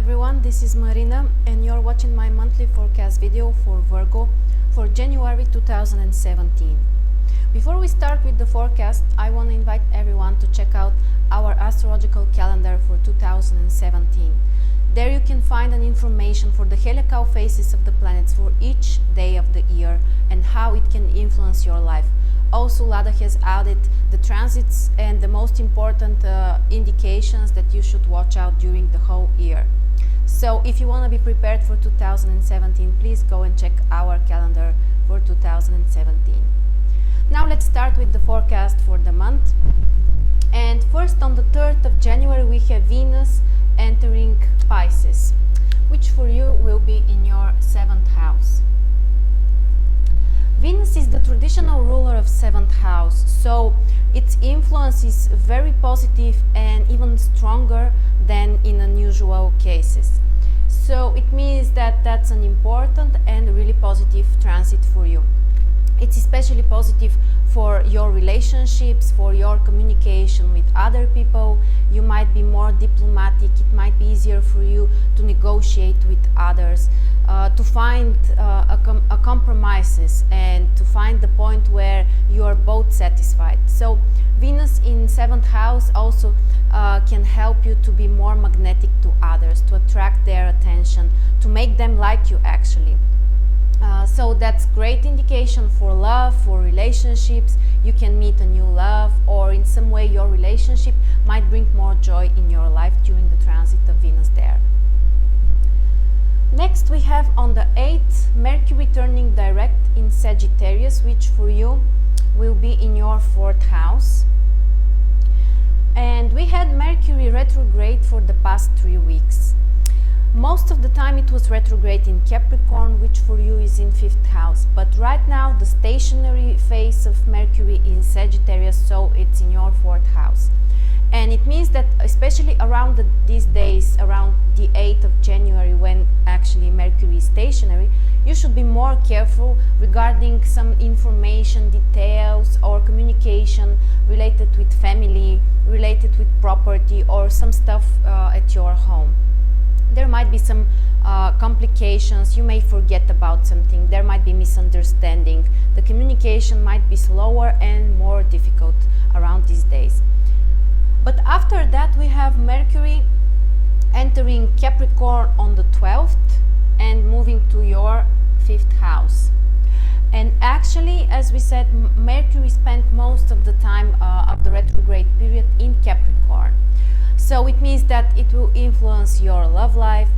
everyone, this is Marina and you're watching my monthly forecast video for Virgo for January 2017. Before we start with the forecast, I want to invite everyone to check out our astrological calendar for 2017. There you can find an information for the heliacal phases of the planets for each day of the year and how it can influence your life. Also, Lada has added the transits and the most important indications that you should watch out during the whole year. So if you want to be prepared for 2017, please go and check our calendar for 2017. Now let's start with the forecast for the month. And first, on the 3rd of January, we have Venus entering Pisces, which for you will be in your 7th house. Venus is the traditional ruler of 7th house, so its influence is very positive and even stronger than in unusual cases. So it means that that's an important and really positive transit for you. It's especially positive for your relationships, for your communication with other people. You might be more diplomatic, it might be easier for you to negotiate with others, to find compromises and to find the point where you are both satisfied. So Venus in 7th house also can help you to be more magnetic to others, to attract their attention, to make them like you actually. So that's great indication for love, for relationships. You can meet a new love, or in some way your relationship might bring more joy in your life during the transit of Venus there. Next we have on the 8th Mercury turning direct in Sagittarius, which for you will be in your 4th house. And we had Mercury retrograde for the past 3 weeks. Most of the time it was retrograde in Capricorn, which for you is in 5th house. But right now the stationary phase of Mercury in Sagittarius, so it's in your 4th house. And it means that especially around these days, around the 8th of January, when actually Mercury is stationary, you should be more careful regarding some information, details or communication related with family, related with property or some stuff at your home. There might be some complications, you may forget about something, there might be misunderstanding, the communication might be slower and more difficult around these days. But after that we have Mercury entering Capricorn on the 12th and moving to your 5th house. And actually, as we said, Mercury spent most of the time of the retrograde period in Capricorn. So it means that it will influence your love life,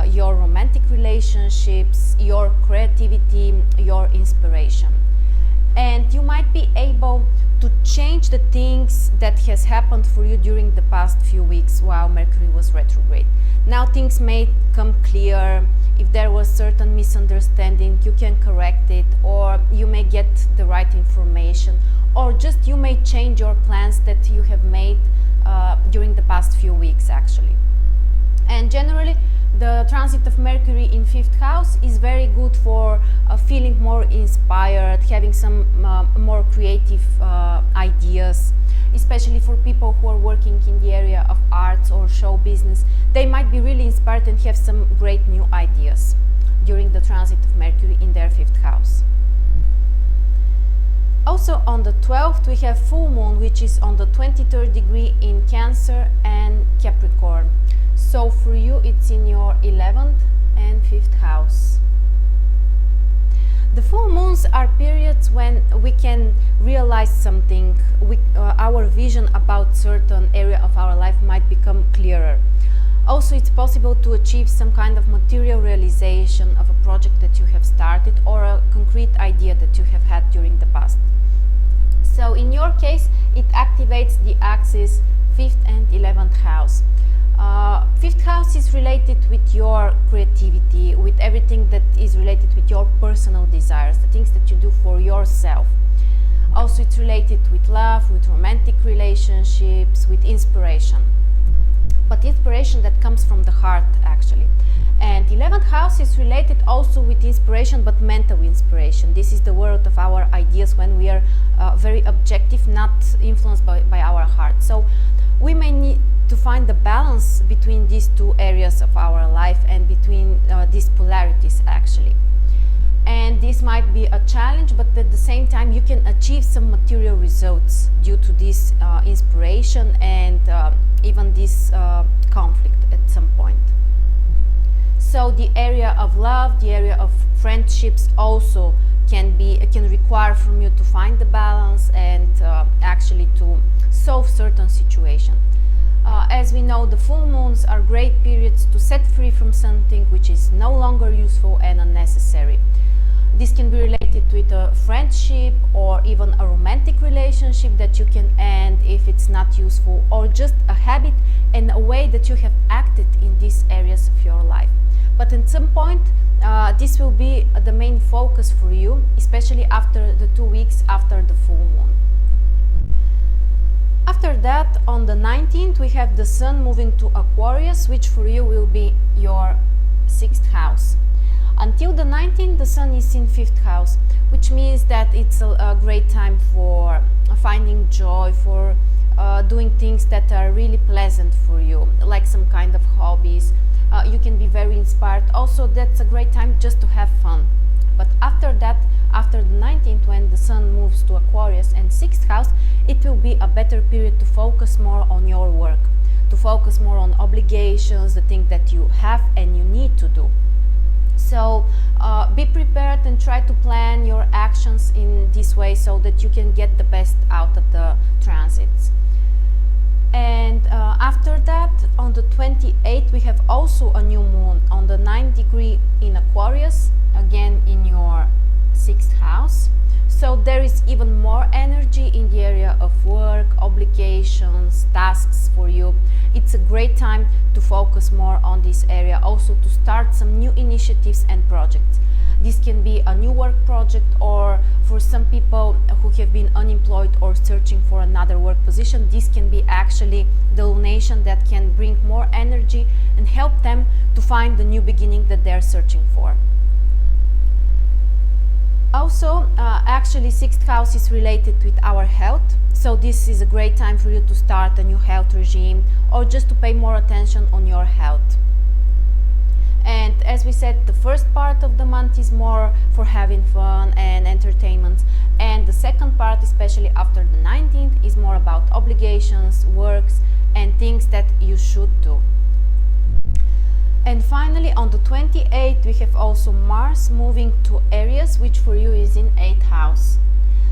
your romantic relationships, your creativity, your inspiration. And you might be able to change the things that has happened for you during the past few weeks while Mercury was retrograde. Now things may come clear. If there was certain misunderstanding, you can correct it, or you may get the right information, or just you may change your plans that you have made during the past few weeks actually. And generally the transit of Mercury in 5th house is very good for feeling more inspired, having some more creative ideas, especially for people who are working in the area of arts or show business. They might be really inspired and have some great new ideas during the transit of Mercury in their 5th house. Also on the 12th we have full moon, which is on the 23rd degree in Cancer and Capricorn. So for you it's in your 11th and 5th house. The full moons are periods when we can realize something, our vision about certain area of our life might become clearer. Also, it's possible to achieve some kind of material realization of a project that you have started or a concrete idea that you have had during the past. So in your case, it activates the axis 5th and 11th house. 5th house is related with your creativity, with everything that is related with your personal desires, the things that you do for yourself. Also, it's related with love, with romantic relationships, with inspiration. But inspiration that comes from the heart actually. And 11th house is related also with inspiration, but mental inspiration. This is the world of our ideas when we are very objective, not influenced by our heart. So we may need to find the balance between these two areas of our life and between these polarities actually. And this might be a challenge, but at the same time you can achieve some material results due to this inspiration and even this conflict at some point. So the area of love, the area of friendships also can require from you to find the balance and actually to solve certain situations. As we know, the full moons are great periods to set free from something which is no longer useful and unnecessary. This can be related with a friendship or even a romantic relationship that you can end if it's not useful, or just a habit and a way that you have acted in these areas of your life. But at some point, this will be the main focus for you, especially after the 2 weeks after the full moon. After that, on the 19th, we have the Sun moving to Aquarius, which for you will be your 6th house. Until the 19th, the Sun is in 5th house, which means that it's a great time for finding joy, for doing things that are really pleasant for you, like some kind of hobbies. You can be very inspired. Also, that's a great time just to have fun. But after that, after the 19th, when the Sun moves to Aquarius and 6th house, it will be a better period to focus more on your work, to focus more on obligations, the things that you have and you need to do. So be prepared and try to plan your actions in this way so that you can get the best out of the transits. And after that, on the 28th, we have also a new moon on the 9th degree in Aquarius, again in your 6th house. So there is even more energy in the area of work, obligations, tasks for you. It's a great time to focus more on this area, also to start some new initiatives and projects. This can be a new work project, or for some people who have been unemployed or searching for another work position, this can be actually the lunation that can bring more energy and help them to find the new beginning that they're searching for. Also, actually 6th house is related with our health, so this is a great time for you to start a new health regime or just to pay more attention on your health. And as we said, the first part of the month is more for having fun and entertainment, and the second part, especially after the 19th, is more about obligations, works and things that you should do. And finally, on the 28th, we have also Mars moving to Aries, which for you is in 8th house.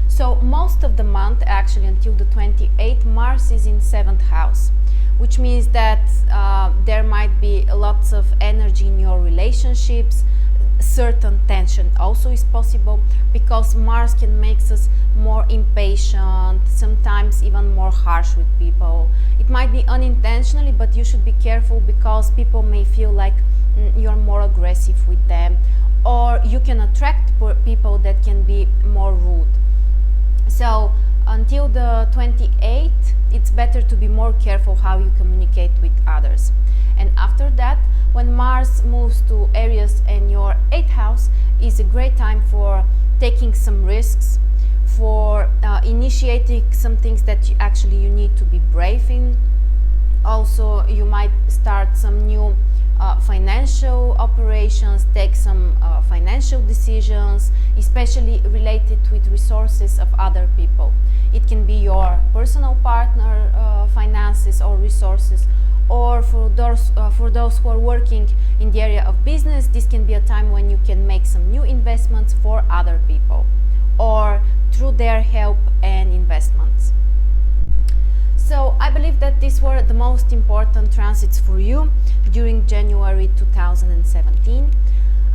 So most of the month, actually until the 28th, Mars is in 7th house, which means that there might be lots of energy in your relationships. Certain tension also is possible because Mars can make us more impatient, sometimes even more harsh with people. It might be unintentionally, but you should be careful because people may feel like you're more aggressive with them, or you can attract people that can be more rude. So until the 28th, it's better to be more careful how you communicate with others. And after that, when Mars moves to Aries and your 8th house, is a great time for taking some risks, for initiating some things that you need to be brave in. Also, you might start some new financial operations, take some financial decisions, especially related with resources of other people. It can be your personal partner finances or resources, or for those who are working in the area of business, this can be a time when you can make some new investments for other people or through their help and investments. So I believe that these were the most important transits for you during January 2017.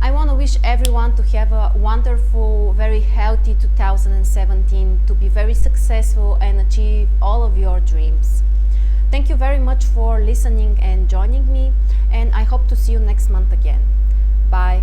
I want to wish everyone to have a wonderful, very healthy 2017, to be very successful and achieve all of your dreams. Thank you very much for listening and joining me, and I hope to see you next month again. Bye.